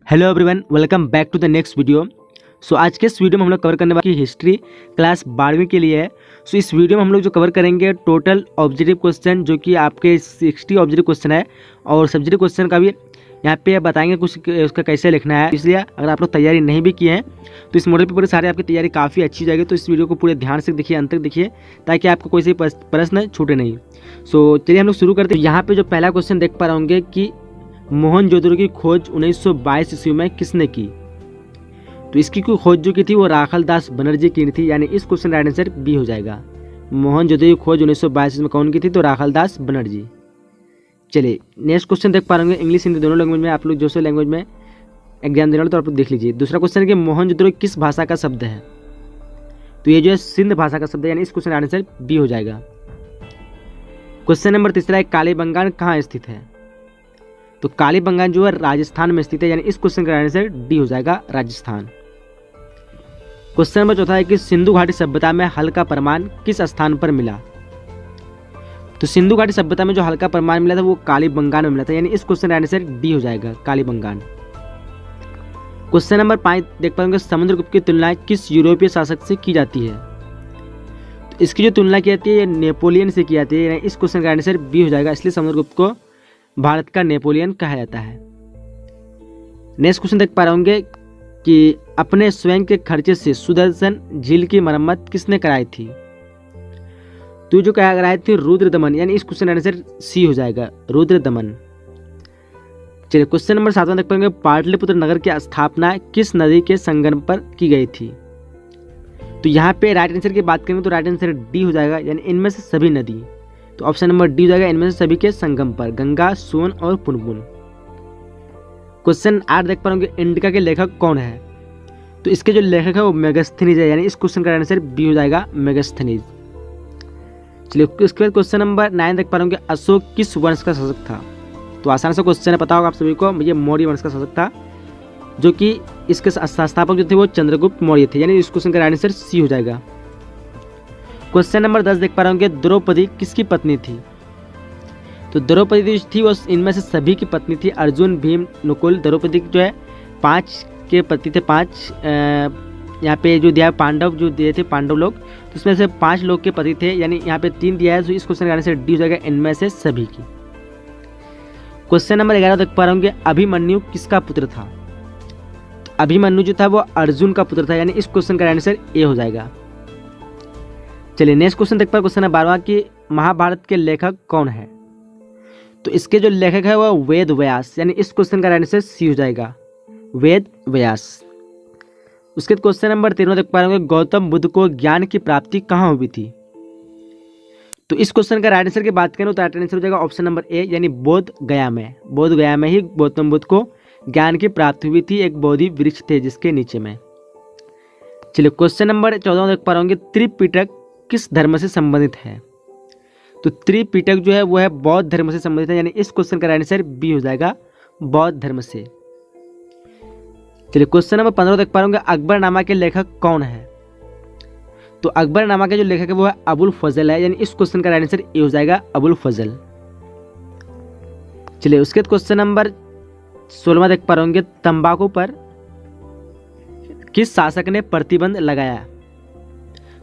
Hello everyone, welcome back to the next video. So आज के इस वीडियो में हम लोग कवर करने वाली हिस्ट्री क्लास 12वीं के लिए है। सो इस वीडियो में हम लोग जो कवर करेंगे टोटल ऑब्जेक्टिव क्वेश्चन, जो कि आपके 60 ऑब्जेक्टिव क्वेश्चन है, और सब्जेक्टिव क्वेश्चन का भी यहाँ पे बताएंगे कुछ उसका कैसे लिखना है। इसलिए अगर आप लोग तैयारी नहीं भी किए हैं तो इस मॉडल पेपर की सारी आपकी तैयारी काफ़ी अच्छी हो जाएगी। तो इस वीडियो को पूरे ध्यान से देखिए, अंत तक देखिए, ताकि आपको कोई से प्रश्न छूटे नहीं। सो चलिए हम लोग शुरू करते हैं। यहाँ पे जो पहला क्वेश्चन देख पा रहे होंगे कि मोहनजोदड़ो की खोज 1922 ईस्वी में किसने की। तो इसकी कोई खोज जो की थी वो राखलदास बनर्जी की थी, यानी इस क्वेश्चन का आंसर बी हो जाएगा। मोहनजोदड़ो की खोज 1922 ईस्वी में कौन की थी, तो राखलदास बनर्जी। चलिए नेक्स्ट क्वेश्चन देख पा रहे होंगे, इंग्लिश हिंदी दोनों लैंग्वेज में। आप लोग जो से लैंग्वेज में एग्जाम देना हो तो आप लोग देख लीजिए। दूसरा क्वेश्चन है कि मोहनजोदड़ो किस भाषा का शब्द है, तो ये जो है सिंध भाषा का शब्द है, यानी इस क्वेश्चन का आंसर बी हो जाएगा। क्वेश्चन नंबर तीसरा है कालीबंगान कहाँ स्थित है, तो कालीबंगान जो है राजस्थान में स्थित है, यानी इस क्वेश्चन का आंसर डी हो जाएगा, राजस्थान। क्वेश्चन नंबर चौथा है कि सिंधु घाटी सभ्यता में हल का प्रमाण किस स्थान पर मिला, तो सिंधु घाटी सभ्यता में जो हल का प्रमाण मिला था वो कालीबंगान में मिला था, यानी इस क्वेश्चन का आंसर डी हो जाएगा, कालीबंगान। क्वेश्चन नंबर 5 देख पाएंगे, समुद्रगुप्त की तुलना किस यूरोपीय शासक से की जाती है, तो इसकी जो तुलना की जाती है ये नेपोलियन से की जाती है, यानी इस क्वेश्चन का आंसर बी हो जाएगा। इसलिए समुद्रगुप्त को भारत का नेपोलियन कहा जाता है। नेक्स्ट क्वेश्चन देख पा रहे होंगे कि अपने स्वयं के खर्चे से सुदर्शन झील की मरम्मत किसने कराई थी, तो जो क्या कराई थी, रुद्रदमन, यानी इस क्वेश्चन का आंसर सी हो जाएगा, रुद्रदमन। चलिए क्वेश्चन नंबर 7 देख पाएंगे, पाटलिपुत्र नगर की स्थापना किस नदी के संगम पर की गई थी, तो यहाँ पे राइट आंसर की बात करेंगे तो राइट आंसर डी हो जाएगा, यानी इनमें से सभी नदी। तो ऑप्शन नंबर डी हो जाएगा, इनमें से सभी के संगम पर, गंगा, सोन और पुनपुन। क्वेश्चन 8 देख पा रहे इंडिका के लेखक कौन है, तो इसके जो लेखक है वो मेगास्थनीज है, यानी इस क्वेश्चन का आंसर बी हो जाएगा, मेगास्थनीज। चलिए इसके बाद क्वेश्चन नंबर 9 देख पा रहे अशोक किस वंश का शासक था, तो आसान से क्वेश्चन है, पता होगा आप सभी को, ये मौर्य वंश का शासक था, जो कि इसके संस्थापक जो थे वो चंद्रगुप्त मौर्य थे, यानी इस क्वेश्चन का आंसर सी हो जाएगा। क्वेश्चन नंबर 10 देख पा रहे होंगे, द्रौपदी किसकी पत्नी थी, तो द्रौपदी थी वो इनमें से सभी की पत्नी थी, अर्जुन, भीम, नकुल। द्रौपदी जो है 5 के पति थे, 5 यहाँ पे जो दिया पांडव जो दिए थे पांडव लोग, तो इसमें से 5 लोग के पति थे, यानी यहाँ पे 3 दिया है, तो इस क्वेश्चन का आंसर डी हो जाएगा, इनमें से सभी की। क्वेश्चन नंबर 11 देख पा रहे होंगे, अभिमन्यु किसका पुत्र था, अभिमन्यु जो था वो अर्जुन का पुत्र था, यानी इस क्वेश्चन का आंसर ए हो जाएगा। चलिए नेक्स्ट क्वेश्चन देख पा क्वेश्चन है 12वां कि महाभारत के लेखक कौन है, तो इसके जो लेखक है वो वेद व्यास, यानी इस क्वेश्चन का आंसर सी हो जाएगा, वेद व्यास। उसके क्वेश्चन नंबर 13 देख पा रहे होंगे, गौतम बुद्ध को ज्ञान की प्राप्ति कहाँ हुई थी, तो इस क्वेश्चन का राइट आंसर की बात करें तो राइट आंसर हो जाएगा ऑप्शन नंबर ए, यानी बोध गया में। बोध गया में ही गौतम बुद्ध को ज्ञान की प्राप्ति हुई थी, एक बोधि वृक्ष थे जिसके नीचे में। चलिए क्वेश्चन नंबर 14 देख पा रहे होंगे, त्रिपिटक किस धर्म से संबंधित है, तो त्रिपिटक जो है वो है बौद्ध धर्म से संबंधित है, यानी इस क्वेश्चन का आंसर बी हो जाएगा, बौद्ध धर्म से। चलिए क्वेश्चन नंबर 15 देख पा रहे होंगे, अकबरनामा के लेखक कौन है, तो अकबरनामा के जो लेखक है वो है अबुल फजल है, यानी इस क्वेश्चन का आंसर ए हो जाएगा, अबुल फजल। चलिए उसके क्वेश्चन नंबर 16 देख पा रहे होंगे, तंबाकू पर किस शासक ने प्रतिबंध लगाया,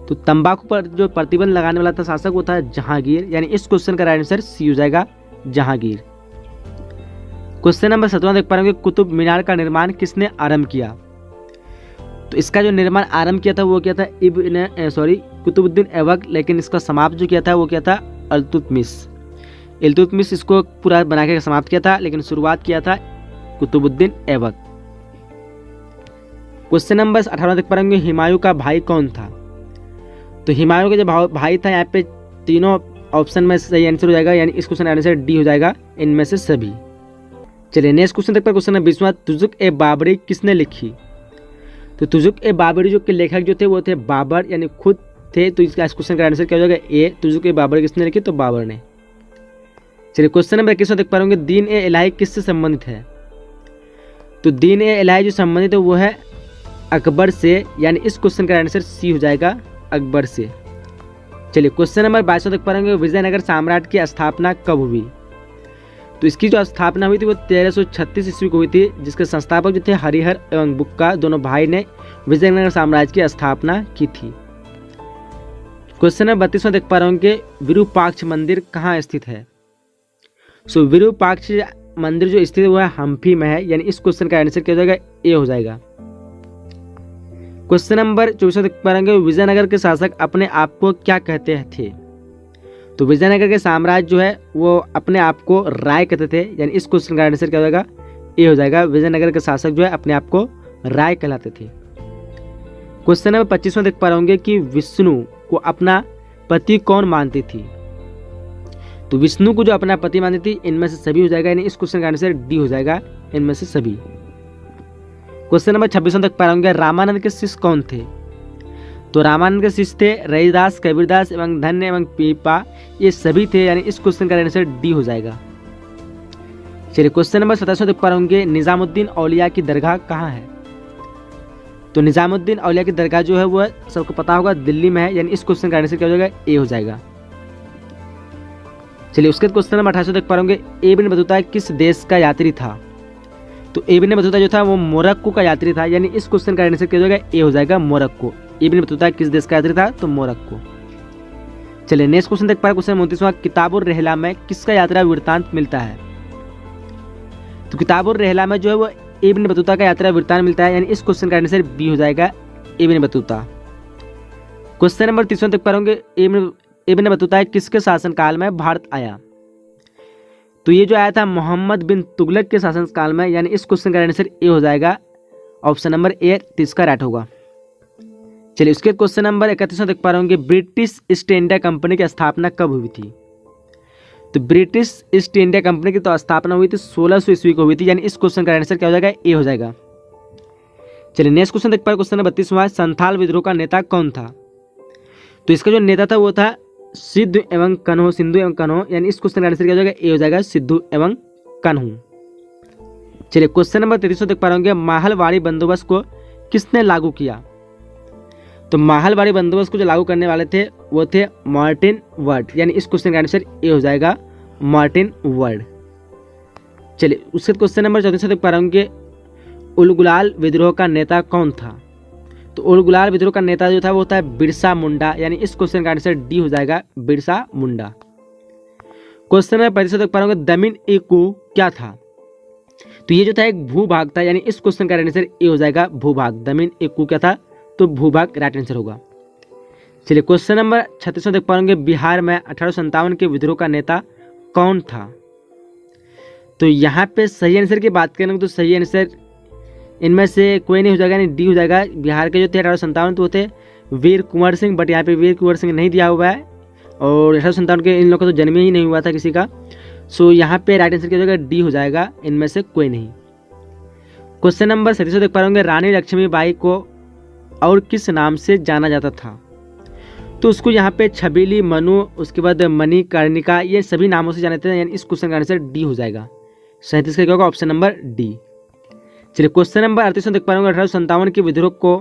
तो तंबाकू पर जो प्रतिबंध लगाने वाला था शासक वो था जहांगीर, यानी इस क्वेश्चन का आंसर सी हो जाएगा, जहांगीर। क्वेश्चन नंबर 17 देख पा रहे होंगे, कुतुब मीनार का निर्माण किसने आरंभ किया, तो इसका जो निर्माण आरंभ किया था वो क्या था, कुतुबुद्दीन ऐबक, लेकिन इसका समाप्त जो किया था वो क्या था, इल्तुतमिश इसको पूरा बना के समाप्त किया था, लेकिन शुरुआत किया था कुतुबुद्दीन ऐबक। क्वेश्चन नंबर 18 देख पा रहे होंगे, हुमायूं का भाई कौन था, तो हुमायूं का जो भाई था, यहाँ पे तीनों ऑप्शन में सही आंसर हो जाएगा, यानी इस क्वेश्चन का आंसर डी हो जाएगा, इनमें से सभी। चलिए नेक्स्ट क्वेश्चन देख पा क्वेश्चन नंबर 20, तुजुक ए बाबरी किसने लिखी, तो तुजुक ए बाबरी जो के लेखक जो थे वो थे बाबर, यानी खुद थे, तो इसका क्वेश्चन का आंसर क्या हो जाएगा, ए। तुजुक ए बाबरी किसने लिखी, तो बाबर ने। चलिए क्वेश्चन नंबर 21 देख पा रहे होंगे, दीन ए इलाही किससे संबंधित है, तो दीन ए इलाही जो संबंधित है वो है अकबर से, यानी इस क्वेश्चन का आंसर सी हो जाएगा, अकबर से। चलिए क्वेश्चन नंबर 22 देख पा रहे होंगे, विजयनगर साम्राज्य की स्थापना कब हुई, तो इसकी जो स्थापना हुई थी वो 1336 ईस्वी को हुई थी, जिसके संस्थापक जो थे हरिहर एवं बुक्का दोनों भाई ने विजयनगर साम्राज्य की स्थापना की थी। क्वेश्चन नंबर 32 में देख पा रहे होंगे विरूपाक्ष मंदिर कहाँ स्थित है। सो विरूपाक्ष मंदिर जो स्थित हुआ है हम्पी में है, यानी इस क्वेश्चन का आंसर क्या हो जाएगा, ए हो जाएगा। क्वेश्चन नंबर 24 देख पा रहे होंगे विजयनगर के शासक अपने आप को क्या कहते थे। तो विजयनगर के साम्राज्य जो है वो अपने आप को राय कहते थे, यानी इस क्वेश्चन का आंसर क्या हो जाएगा, ए हो जाएगा। विजयनगर के शासक जो है अपने आप को राय कहलाते थे। क्वेश्चन नंबर 25 में देख पा रहे होंगे कि विष्णु को अपना पति कौन मानती थी। तो विष्णु को जो अपना पति मानती थी, इनमें से सभी हो जाएगा, यानी इस क्वेश्चन का आंसर डी हो जाएगा, इनमें से सभी। क्वेश्चन नंबर 26 में देख पा रहे होंगे रामानंद के शिष्य कौन थे। तो रामानंद के शिष्य थे रविदास, कबीरदास एवं धन्य एवं पीपा, ये सभी थे, यानी इस क्वेश्चन का आंसर डी हो जाएगा। चलिए क्वेश्चन नंबर 27 में देख पा रहे होंगे निजामुद्दीन औलिया की दरगाह कहाँ है। तो निजामुद्दीन औलिया की दरगाह जो है वो सबको पता होगा दिल्ली में है, यानी इस क्वेश्चन का आंसर क्या हो जाएगा, ए हो जाएगा। चलिए उसके क्वेश्चन नंबर 28 देख पा रहे होंगे इब्न बतूता किस देश का यात्री था। तो इब्न बतूता जो था वो मोरक्को का यात्री था, यानी इस क्वेश्चन का आंसर क्या हो जाएगा, ए हो जाएगा, मोरक्को। इब्न बतूता किस देश का यात्री था, तो मोरक्को। चलिए नेक्स्ट क्वेश्चन देख पा रहे क्वेश्चन 29वां किताबुर रहला में किसका यात्रा वृत्तांत मिलता है। तो किताबुर रहला में जो है वो इब्न बतूता का यात्रा वृत्तांत मिलता है, यानी इस क्वेश्चन का आंसर बी हो जाएगा, इब्न बतूता। क्वेश्चन नंबर 30 देख पा रहे होंगे इब्न बतूता किसके शासनकाल में भारत आया। तो ये जो आया था मोहम्मद बिन तुगलक के शासनकाल में, यानी इस क्वेश्चन का आंसर ए हो जाएगा, ऑप्शन नंबर ए 30 का राइट होगा। चलिए उसके क्वेश्चन नंबर 31 देख पा रहे होंगे ब्रिटिश ईस्ट इंडिया कंपनी की स्थापना कब हुई थी। तो ब्रिटिश ईस्ट इंडिया कंपनी की तो स्थापना हुई थी 1600 ईस्वी को हुई थी, यानी इस क्वेश्चन का आंसर क्या हो जाएगा, ए हो जाएगा। चलिए नेक्स्ट क्वेश्चन देख पा रहे क्वेश्चन नंबर 32वां संथाल विद्रोह का नेता कौन था। तो इसका जो नेता था वो था सिद्धू एवं कन्हो, सिंधु एवं कन्हो, यानी इस क्वेश्चन का आंसर क्या हो जाएगा, ए हो जाएगा, सिद्धू एवं कन्हो। चलिए क्वेश्चन नंबर 33 देख पा रहे होंगे माहलवाड़ी बंदोबस्त को किसने लागू किया। तो माहलवाड़ी बंदोबस्त को जो लागू करने वाले थे वो थे मार्टिन वर्ड, यानी इस क्वेश्चन का आंसर ए हो जाएगा, मार्टिन वर्ड। चलिए उसके क्वेश्चन नंबर 34 देख पा रहे होंगे उलगुलाल विद्रोह का नेता कौन था। तो उलगुलाल विद्रोह का नेता जो था वो था बिरसा मुंडा, यानी इस क्वेश्चन का आंसर डी हो जाएगा, बिरसा मुंडा। क्वेश्चन नंबर 35 देख पा रहे होंगे दमिन एकू क्या था। तो ये जो था एक भूभाग था, यानी इस क्वेश्चन का आंसर ए हो जाएगा, भूभाग। दमिन एकू क्या था, तो भूभाग राइट आंसर होगा। चलिए क्वेश्चन नंबर 36 देख पा रहे होंगे बिहार में 1857 के विद्रोह का नेता कौन था। तो यहाँ पे सही आंसर की बात करेंगे तो सही आंसर इनमें से कोई नहीं हो जाएगा, यानी डी हो जाएगा। बिहार के जो थे 1857 तो थे वीर कुंवर सिंह, बट यहाँ पे वीर कुंवर सिंह नहीं दिया हुआ है, और 1857 के इन लोगों का तो जन्म ही नहीं हुआ था किसी का। सो यहाँ पे राइट आंसर क्या हो जाएगा, डी हो जाएगा, इनमें से कोई नहीं। क्वेश्चन नंबर 37 देख पा रहे होंगे रानी लक्ष्मीबाई को और किस नाम से जाना जाता था। तो उसको यहाँ पे छबीली, मनु, उसके बाद मणिकर्णिका, ये सभी नामों से जाने जाते हैं, यानी इस क्वेश्चन का आंसर डी हो जाएगा। 37 का क्या होगा, ऑप्शन नंबर डी। चलिए क्वेश्चन नंबर 38 देख पा रहे होंगे 1857 के विद्रोह को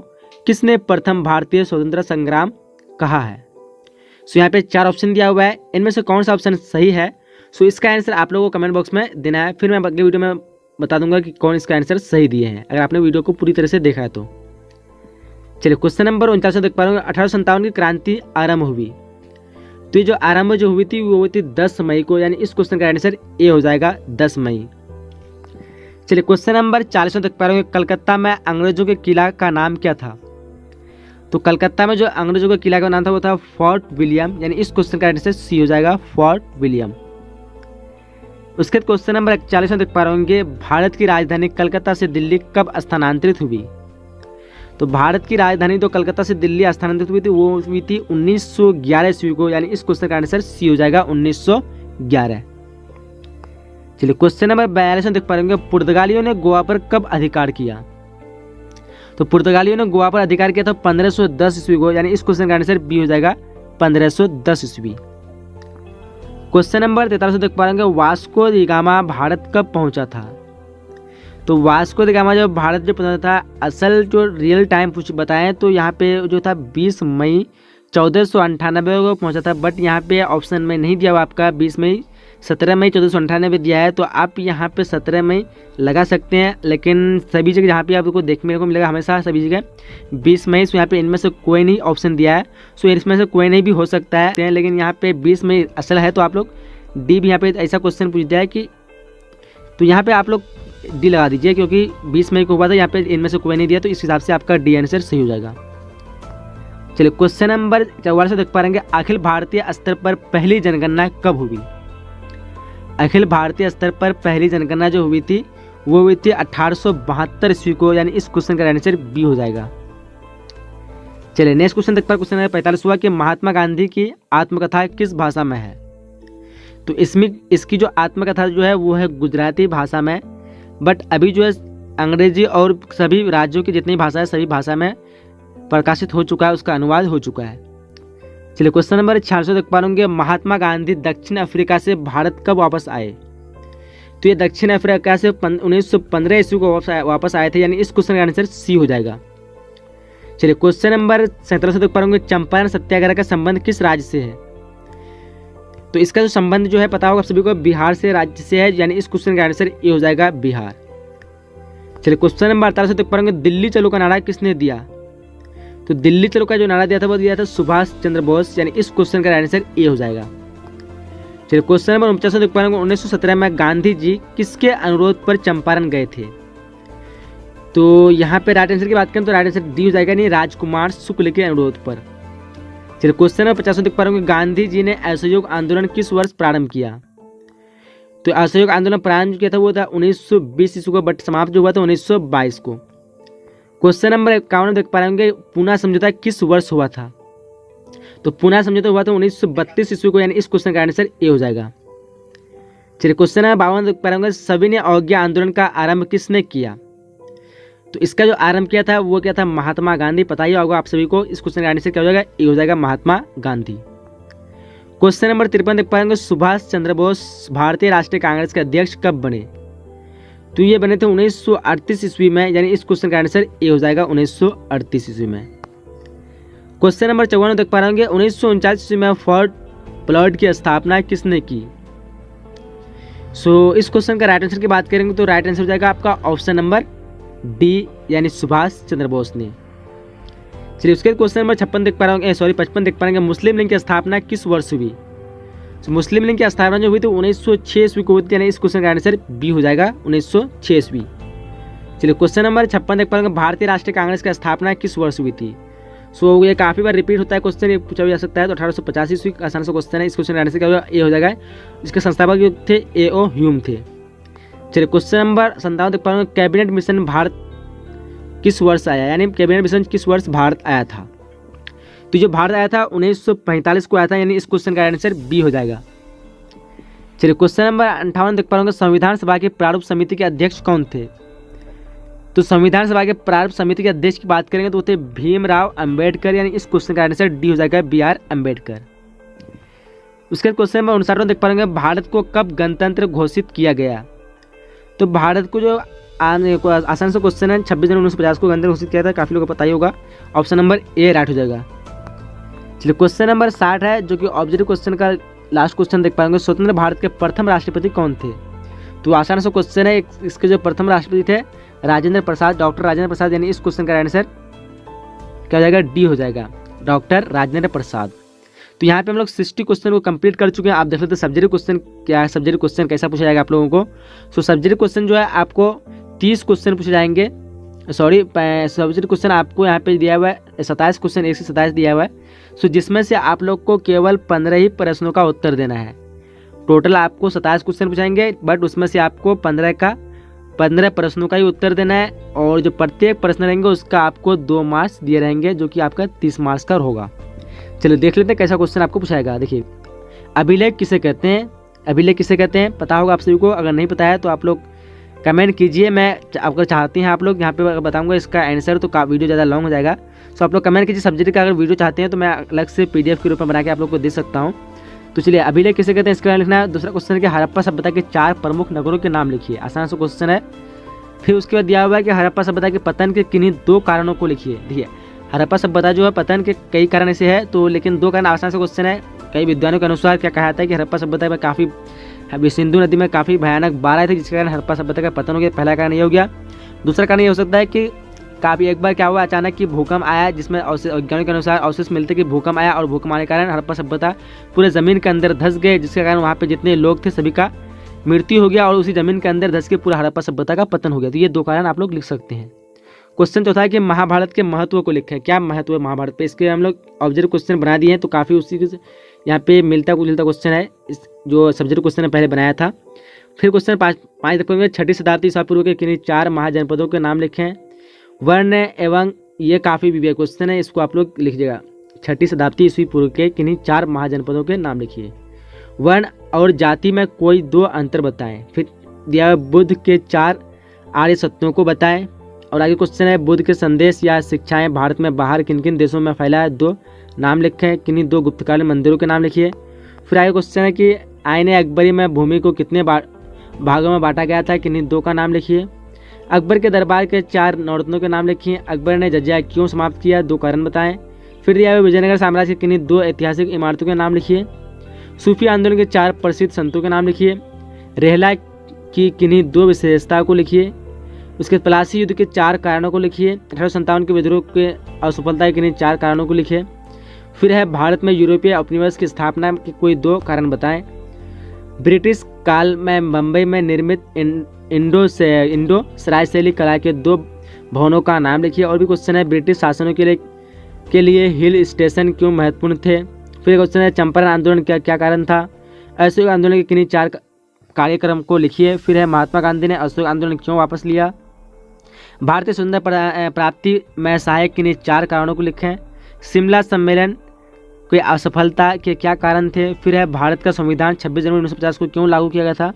किसने प्रथम भारतीय स्वतंत्रता संग्राम कहा है। सो यहाँ पे 4 ऑप्शन दिया हुआ है, इनमें से कौन सा ऑप्शन सही है। सो इसका आंसर आप लोगों को कमेंट बॉक्स में देना है, फिर मैं अगले वीडियो में बता दूंगा कि कौन इसका आंसर सही दिए हैं, अगर आपने वीडियो को पूरी तरह से देखा है तो। चलिए क्वेश्चन नंबर 49 देख पा रहे होंगे 1857 की क्रांति आरंभ हुई। तो ये जो आरंभ जो हुई थी वो हुई थी 10 मई को, यानी इस क्वेश्चन का आंसर ए हो जाएगा, 10 मई। चलिए क्वेश्चन नंबर 40 देख पा रहे होंगे कलकत्ता में अंग्रेजों के किला का नाम क्या था। तो कलकत्ता में जो अंग्रेजों के किला का नाम था वो था फोर्ट विलियम, यानी इस क्वेश्चन का आंसर सी हो जाएगा, फोर्ट विलियम। उसके क्वेश्चन नंबर 41 में देख पा रहे होंगे भारत की राजधानी कलकत्ता से दिल्ली कब स्थानांतरित हुई। तो भारत की राजधानी तो कलकत्ता से दिल्ली स्थानांतरित हुई थी, वो हुई थी 1911 ईस्वी को, यानी इस क्वेश्चन का आंसर सी हो जाएगा, 1911। चलिए क्वेश्चन नंबर 42 में देख पा रहे होंगे पुर्तगालियों ने गोवा पर कब अधिकार किया। तो पुर्तगालियों ने गोवा पर अधिकार किया था 1510 ईस्वी को, यानी इस क्वेश्चन का आंसर बी हो जाएगा, 1510 ईस्वी। क्वेश्चन नंबर 43 देख पा रहे होंगे वास्को डी गामा भारत कब पहुंचा था। तो वास्को डी गामा जब भारत जो पहुंचा था, असल जो रियल टाइम कुछ बताएं तो यहाँ पे जो था 20 मई 1498 को पहुंचा था, बट यहाँ पे ऑप्शन में नहीं दिया हुआ आपका 20 मई 17 मई 1498 दिया है, तो आप यहाँ पे 17 मई लगा सकते हैं, लेकिन सभी जगह जहाँ पे आपको देखने को मिलेगा हमेशा सभी जगह 20 मई। सो यहाँ पे इनमें से कोई नहीं ऑप्शन दिया है, सो इसमें से कोई नहीं भी हो सकता है, लेकिन यहाँ पे 20 मई असल है, तो आप लोग डी भी यहाँ पे ऐसा क्वेश्चन पूछ दिया है कि, तो यहाँ पे आप लोग डी लगा दीजिए, क्योंकि 20 मई को हुआ था, यहाँ पे इनमें से कोई नहीं दिया, तो इस हिसाब से आपका डी आंसर सही हो जाएगा। चलिए क्वेश्चन नंबर 44 से देख पाएंगे, अखिल भारतीय स्तर पर पहली जनगणना कब हुई? अखिल भारतीय स्तर पर पहली जनगणना जो हुई थी वो हुई थी 1872 ईस्वी को, यानी इस क्वेश्चन का आंसर बी हो जाएगा। चलिए नेक्स्ट क्वेश्चन देख पाए, क्वेश्चन नंबर 45 हुआ कि महात्मा गांधी की आत्मकथा किस भाषा में है? तो इसमें इसकी जो आत्मकथा जो है वो है गुजराती भाषा में, बट अभी जो है अंग्रेजी और सभी राज्यों की जितनी भाषा है सभी भाषा में प्रकाशित हो चुका है, उसका अनुवाद हो चुका है। चलिए क्वेश्चन नंबर 46 देख पा रहे, महात्मा गांधी दक्षिण अफ्रीका से भारत कब वापस आए? तो ये दक्षिण अफ्रीका से 1915 ईस्वी को वापस आए थे, यानी इस क्वेश्चन का आंसर सी हो जाएगा। चलिए क्वेश्चन नंबर 17 देख पा रहे, चंपारण सत्याग्रह का संबंध किस राज्य से है? तो इसका जो संबंध जो है पता होगा आप सभी को, बिहार से राज्य से है, यानी इस क्वेश्चन का आंसर ए हो जाएगा बिहार। चलिए क्वेश्चन नंबर 48 देख पा रहे, दिल्ली चलो का नारा किसने दिया? तो दिल्ली चलो का जो नारा दिया था वो दिया था सुभाष चंद्र बोस, यानी इस क्वेश्चन का आंसर ए हो जाएगा। चलिए क्वेश्चन नंबर 49 देख पा रहे, 1917 में गांधी जी किसके अनुरोध पर चंपारण गए थे? तो यहाँ पे राइट आंसर की बात करें तो राइट आंसर डी हो जाएगा, नहीं राजकुमार शुक्ल के अनुरोध पर। चलिए क्वेश्चन नंबर 50 देख पा रहे, गांधी जी ने असहयोग आंदोलन किस वर्ष प्रारंभ किया? तो असहयोग आंदोलन प्रारंभ किया था वो था 1920 ईस्वी को, बट समाप्त जो हुआ था 1922 को। क्वेश्चन नंबर 51 देख पा रहे होंगे, पूना समझौता किस वर्ष हुआ था? तो पूना समझौता हुआ था 1932 ईस्वी को, यानी इस क्वेश्चन का आंसर ए हो जाएगा। चलिए क्वेश्चन नंबर 52 देख पा रहे होंगे, सविनय अवज्ञा आंदोलन का आरंभ किसने किया? तो इसका जो आरंभ किया था वो क्या था? महात्मा गांधी। पता ही होगा आप सभी को, इस क्वेश्चन का आंसर क्या हो जाएगा? ए हो जाएगा महात्मा गांधी। क्वेश्चन नंबर 53 देख पा रहे होंगे, सुभाष चंद्र बोस भारतीय राष्ट्रीय कांग्रेस के अध्यक्ष कब बने? तो ये बने थे 1938 ईस्वी में, यानी इस क्वेश्चन का आंसर ए हो जाएगा 1938 ईस्वी में। क्वेश्चन नंबर 54 देख पा रहे होंगे, 1949 ईस्वी में फोर्ट ब्लड की स्थापना किसने की? सो इस क्वेश्चन का राइट आंसर की बात करेंगे तो राइट आंसर हो जाएगा आपका ऑप्शन नंबर डी, यानी सुभाष चंद्र बोस ने। चलिए उसके क्वेश्चन नंबर 56 देख पा रहे होंगे, 55 देख पा रहे, मुस्लिम लीग की स्थापना किस वर्ष हुई? तो मुस्लिम लीग की स्थापना जो हुई थी 1906 ईस्वी को हुई थी, यानी इस क्वेश्चन का आंसर बी हो जाएगा 1906 ईस्वी। चलिए क्वेश्चन नंबर 56 देख पा रहे, भारतीय राष्ट्रीय कांग्रेस की स्थापना किस वर्ष हुई थी? सो ये काफ़ी बार रिपीट होता है क्वेश्चन, ये पूछा जा सकता है, तो 1850 ईस्वी आसान सा क्वेश्चन है। इस क्वेश्चन का आंसर क्या होगा? ए हो जाएगा। इसके संस्थापक जो थे A.O. ह्यूम थे। चलिए क्वेश्चन नंबर 57 देख पा रहे, कैबिनेट मिशन भारत किस वर्ष आया? यानी कैबिनेट मिशन किस वर्ष भारत आया था? तो जो भारत आया था 1945 को आया था, यानी इस क्वेश्चन का आंसर बी हो जाएगा। चलिए क्वेश्चन नंबर 58 देख पा रहे, संविधान सभा के प्रारूप समिति के अध्यक्ष कौन थे? तो संविधान सभा के प्रारूप समिति के अध्यक्ष की बात करेंगे तो वो थे भीमराव अंबेडकर, यानी इस क्वेश्चन का आंसर डी हो जाएगा, B.R. अंबेडकर। उसके क्वेश्चन नंबर 59 देख पा रहे, भारत को कब गणतंत्र घोषित किया गया? तो भारत को जो आसान सा क्वेश्चन है, 26 जनवरी 1950 को गणतंत्र घोषित किया था, काफी लोगों को पता ही होगा। ऑप्शन नंबर ए राइट हो जाएगा। चलिए क्वेश्चन नंबर 60 है, जो कि ऑब्जेक्टिव क्वेश्चन का लास्ट क्वेश्चन देख पाएंगे, स्वतंत्र भारत के प्रथम राष्ट्रपति कौन थे? तो आसान सा क्वेश्चन है, इसके जो प्रथम राष्ट्रपति थे राजेंद्र प्रसाद, डॉक्टर राजेंद्र प्रसाद, यानी इस क्वेश्चन का आंसर क्या हो जाएगा? डी हो जाएगा, डॉक्टर राजेंद्र प्रसाद। तो यहाँ पे हम लोग 60 क्वेश्चन को कंप्लीट कर चुके हैं। आप देख लेते हैं सब्जेक्टिव क्वेश्चन क्या है, सब्जेक्टिव क्वेश्चन कैसा पूछा जाएगा आप लोगों को। सो सब्जेक्टिव क्वेश्चन जो है आपको 30 क्वेश्चन पूछे जाएंगे, सब्जेक्टिव क्वेश्चन आपको यहाँ पे दिया हुआ है 27 क्वेश्चन, 1 से 27 दिया हुआ है। सो जिसमें से आप लोग को केवल 15 ही प्रश्नों का उत्तर देना है। टोटल आपको 27 क्वेश्चन पूछाएंगे, बट उसमें से आपको 15 प्रश्नों का ही उत्तर देना है, और जो प्रत्येक प्रश्न रहेंगे उसका आपको 2 मार्क्स दिए रहेंगे, जो कि आपका 30 मार्क्स का होगा। चलिए देख लेते हैं कैसा क्वेश्चन आपको पूछाएगा। देखिए, अभिलेख किसे कहते हैं? अभिलेख किसे कहते हैं पता होगा आप सभी को, अगर नहीं पता है तो आप लोग कमेंट कीजिए। मैं अगर चाहते हैं आप लोग यहाँ पे बताऊंगा इसका आंसर, तो वीडियो ज़्यादा लॉन्ग हो जाएगा। सो आप लोग कमेंट कीजिए सब्जेक्ट का, अगर वीडियो चाहते हैं तो मैं अलग से PDF के रूप में बना के आप लोग को दे सकता हूँ। तो चलिए अभिलेख किसे कहते हैं इसका लिखना है। दूसरा क्वेश्चन है कि हड़प्पा सभ्यता के 4 प्रमुख नगरों के नाम लिखिए। आसान सा क्वेश्चन है। फिर उसके बाद दिया हुआ है कि हड़प्पा सभ्यता के पतन के किन्हीं 2 कारणों को लिखिए। देखिए हड़प्पा सभ्यता जो है पतन के कई कारण ऐसे है, तो लेकिन 2 कारण आसान सा क्वेश्चन है। कई विद्वानों के अनुसार क्या कहा जाता है कि हड़प्पा सभ्यता में काफ़ी अभी सिंधु नदी में काफ़ी भयानक बाढ़ आए थे, जिसके कारण हड़प्पा सभ्यता का पतन हो गया। पहला कारण ये हो गया। दूसरा कारण ये हो सकता है कि काफ़ी एक बार क्या हुआ, अचानक कि भूकंप आया, जिसमें वैज्ञानिक के अनुसार अवशेष मिलते कि भूकंप आया और भूकंप आने के कारण हड़प्पा सभ्यता पूरे ज़मीन के अंदर धंस गए, जिसके कारण वहाँ पे जितने लोग थे सभी का मृत्यु हो गया और उसी ज़मीन के अंदर धंस के पूरा हड़प्पा सभ्यता का पतन हो गया। तो ये 2 कारण आप लोग लिख सकते हैं। क्वेश्चन चौथा है कि महाभारत के महत्व को लिखें। क्या महत्व है महाभारत पे, इसके हम लोग ऑब्जेक्टिव क्वेश्चन बना दिए हैं, तो काफ़ी उसी के यहाँ पे मिलता जुलता क्वेश्चन है, इस जो सब्जेक्ट क्वेश्चन पहले बनाया था। फिर क्वेश्चन 5 देखोगे, 6ठी शताब्दी ईसा पूर्व के किन्हीं 4 महाजनपदों के नाम लिखें। वर्ण एवं, ये काफ़ी विवेक क्वेश्चन है, इसको आप लोग लिखिएगा। 6ठी शताब्दी ईस्वी पूर्व के किन्हीं 4 महाजनपदों के नाम लिखिए। वर्ण और जाति में कोई 2 अंतर बताएं। फिर दिया बुद्ध के 4 आर्य सत्यों को बताएं। और आगे क्वेश्चन है, बुद्ध के संदेश या शिक्षाएं भारत में बाहर किन किन देशों में फैला है, 2 नाम लिखें। किन्हीं 2 गुप्तकालीन मंदिरों के नाम लिखिए। फिर आगे क्वेश्चन है कि आईने अकबरी में भूमि को कितने भागों में बांटा गया था, किन्हीं 2 का नाम लिखिए। अकबर के दरबार के 4 नवरत्नों के नाम लिखिए। अकबर ने जजिया क्यों समाप्त किया, 2 कारण बताएं। फिर दिया हुआ विजयनगर साम्राज्य के किन्हीं 2 ऐतिहासिक इमारतों के नाम लिखिए। सूफी आंदोलन के 4 प्रसिद्ध संतों के नाम लिखिए। रेहला की किन्हीं 2 विशेषताओं को लिखिए। उसके प्लासी युद्ध के 4 कारणों को लिखिए। 1857 के विद्रोह के असफलता के किन्हीं 4 कारणों को लिखिए। फिर है भारत में यूरोपीय उपनिवेश की स्थापना के कोई 2 कारण बताएं। ब्रिटिश काल में मुंबई में निर्मित इंडो सराय शैली कला के 2 भवनों का नाम लिखिए। और भी क्वेश्चन है, ब्रिटिश शासनों के लिए हिल स्टेशन क्यों महत्वपूर्ण थे। फिर क्वेश्चन है, चंपारण आंदोलन क्या कारण था। असहयोग आंदोलन के किन्हीं 4 कार्यक्रम को लिखिए। फिर है, महात्मा गांधी ने असहयोग आंदोलन क्यों वापस लिया। भारतीय सुंदर प्राप्ति में सहायक किन्हीं 4 कारणों को लिखें। शिमला सम्मेलन की असफलता के क्या कारण थे। फिर है, भारत का संविधान 26 जनवरी 1950 को क्यों लागू किया गया था।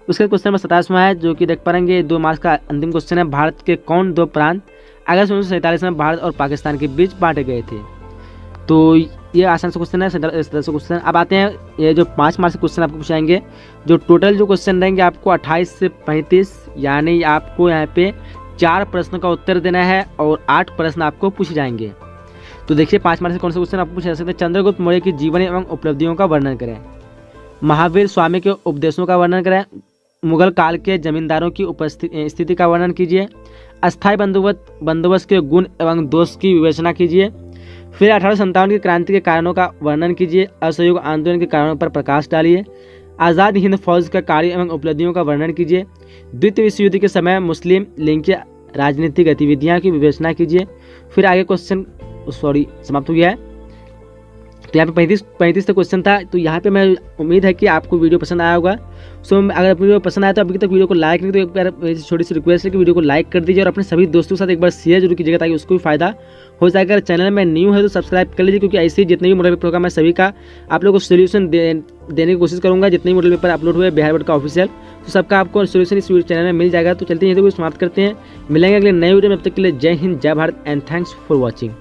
उसके क्वेश्चन नंबर 27वां है, जो कि देख पाएंगे 2 मार्क्स का अंतिम क्वेश्चन है, भारत के कौन 2 प्रांत अगस्त 1947 में भारत और पाकिस्तान के बीच बांटे गए थे। तो ये आसान सा क्वेश्चन है, 17 क्वेश्चन। अब आते हैं ये जो 5 मार्क्स के क्वेश्चन आपको पूछाएंगे, जो टोटल जो क्वेश्चन रहेंगे आपको 28 से 35, यानी आपको यहाँ पे 4 प्रश्नों का उत्तर देना है और 8 प्रश्न आपको पूछे जाएंगे। तो देखिए 5 मार्क्स से कौन सा क्वेश्चन आपको पूछा जा सकता है। चंद्रगुप्त मौर्य की जीवन एवं उपलब्धियों का वर्णन करें। महावीर स्वामी के उपदेशों का वर्णन करें। मुगल काल के जमींदारों की स्थिति का वर्णन कीजिए। अस्थायी बंदोबस्त के गुण एवं दोष की विवेचना कीजिए। फिर 1857 की क्रांति के कारणों का वर्णन कीजिए। असहयोग आंदोलन के कारणों पर प्रकाश डालिए। आज़ाद हिंद फौज का कार्य एवं उपलब्धियों का वर्णन कीजिए। द्वितीय विश्व युद्ध के समय मुस्लिम लीग की राजनीतिक गतिविधियां की विवेचना कीजिए। फिर आगे क्वेश्चन समाप्त हो गया है। तो यहाँ पे 35 तक क्वेश्चन था। तो यहाँ पे मैं उम्मीद है कि आपको वीडियो पसंद आया होगा। अगर वीडियो पसंद आया तो अभी तक वीडियो को लाइक नहीं, तो एक बार मेरी छोटी सी रिक्वेस्ट है कि वीडियो को लाइक कर दीजिए और अपने सभी दोस्तों के साथ एक बार शेयर जरूर कीजिएगा, ताकि उसको भी फायदा हो जाएगा। अगर चैनल में न्यू है तो सब्सक्राइब कर लीजिए, क्योंकि ऐसे ही जितने भी मॉडल पेपर होगा मैं सभी का आप लोगों को सोल्यूशन देने की कोशिश करूँगा। जितने भी मॉडल पेपर अपलोड हुए बिहार बोर्ड का ऑफिशियल, तो सबका आपको सोल्यूशन इस चैनल में मिल जाएगा। तो चलते हैं, तो समाप्त करते हैं, मिलेंगे अगले नए वीडियो में। अब तक के लिए जय हिंद, जय Bharat and thanks for watching.